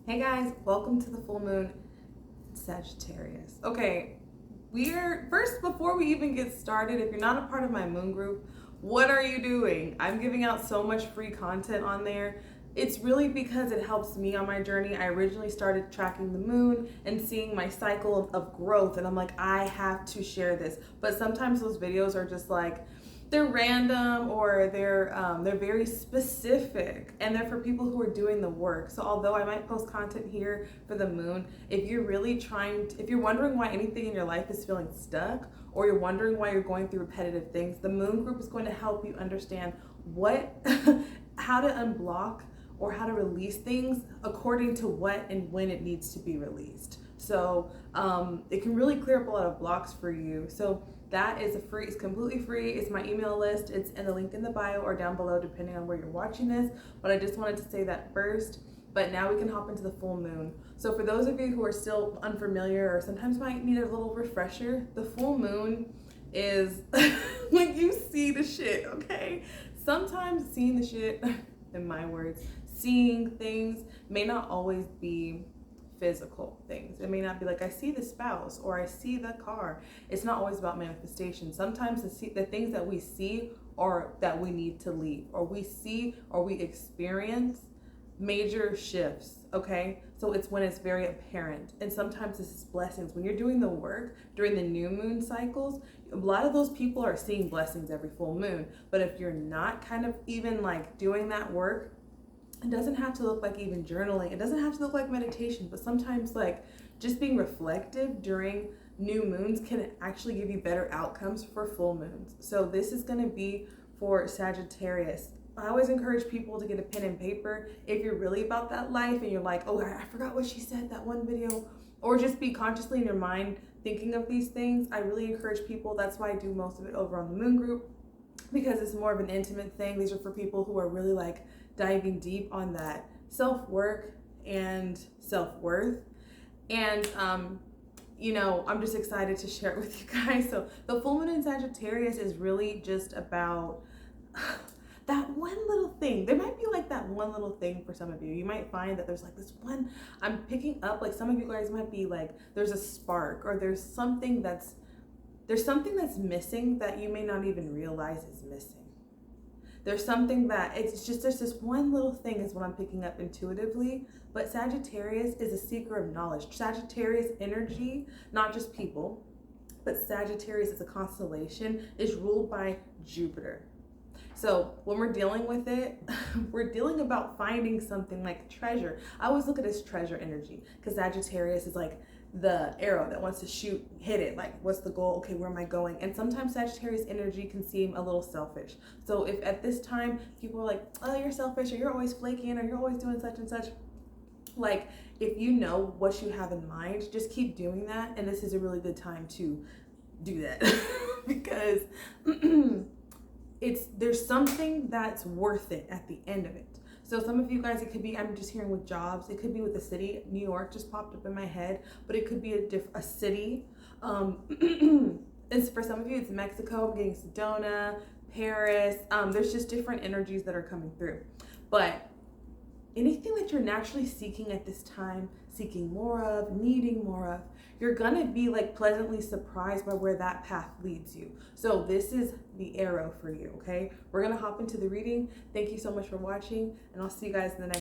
Hey guys, welcome to the full moon Sagittarius. Okay, before we even get started, if you're not a part of my moon group, what are you doing? I'm giving out so much free content on there. It's really because it helps me on my journey. I originally started tracking the moon and seeing my cycle of growth, and I'm like, I have to share this. But sometimes those videos are just like, they're random or they're very specific, and they're for people who are doing the work. So although I might post content here for the moon, if you're wondering why anything in your life is feeling stuck, or you're wondering why you're going through repetitive things, the moon group is going to help you understand what how to unblock or how to release things according to what and when it needs to be released. So it can really clear up a lot of blocks for you. So that is it's completely free. It's my email list. It's in the link in the bio or down below, depending on where you're watching this. But I just wanted to say that first. But now we can hop into the full moon. So for those of you who are still unfamiliar or sometimes might need a little refresher, the full moon is when you see the shit, okay? Sometimes seeing the shit, in my words, seeing things may not always be physical things. It may not be like I see the spouse or I see the car. It's not always about manifestation. Sometimes the things that we see or that we need to leave, or we see or we experience major shifts, okay? So it's when it's very apparent. And sometimes this is blessings. When you're doing the work during the new moon cycles, a lot of those people are seeing blessings every full moon. But if you're not kind of even like doing that work, it doesn't have to look like even journaling. It doesn't have to look like meditation, but sometimes like just being reflective during new moons can actually give you better outcomes for full moons. So this is going to be for Sagittarius. I always encourage people to get a pen and paper if you're really about that life and you're like, oh, I forgot what she said that one video, or just be consciously in your mind thinking of these things. I really encourage people. That's why I do most of it over on the moon group, because it's more of an intimate thing. These are for people who are really like diving deep on that self-work and self-worth. And I'm just excited to share it with you guys. So the full moon in Sagittarius is really just about that one little thing. There might be like that one little thing for some of you. You might find that there's like this one, I'm picking up, like some of you guys might be like, there's a spark, or there's something that's missing that you may not even realize is missing. There's something that there's this one little thing is what I'm picking up intuitively. But Sagittarius is a seeker of knowledge. Sagittarius energy, not just people, but Sagittarius as a constellation is ruled by Jupiter. So when we're dealing with it, we're dealing about finding something like treasure. I always look at it as treasure energy, because Sagittarius is like the arrow that wants to hit it. Like, what's the goal? Okay, where am I going? And sometimes Sagittarius energy can seem a little selfish. So if at this time people are like, oh, you're selfish, or you're always flaking, or you're always doing such and such, like, if you know what you have in mind, just keep doing that. And this is a really good time to do that because there's something that's worth it at the end of it. So some of you guys, it could be, I'm just hearing with jobs, it could be with the city. New York just popped up in my head, but it could be a city. It's for some of you, it's Mexico. I'm getting Sedona, Paris. There's just different energies that are coming through. But anything that you're naturally seeking at this time, seeking more of, needing more of, you're gonna be like pleasantly surprised by where that path leads you. So this is the arrow for you, okay? We're gonna hop into the reading. Thank you so much for watching, and I'll see you guys in the next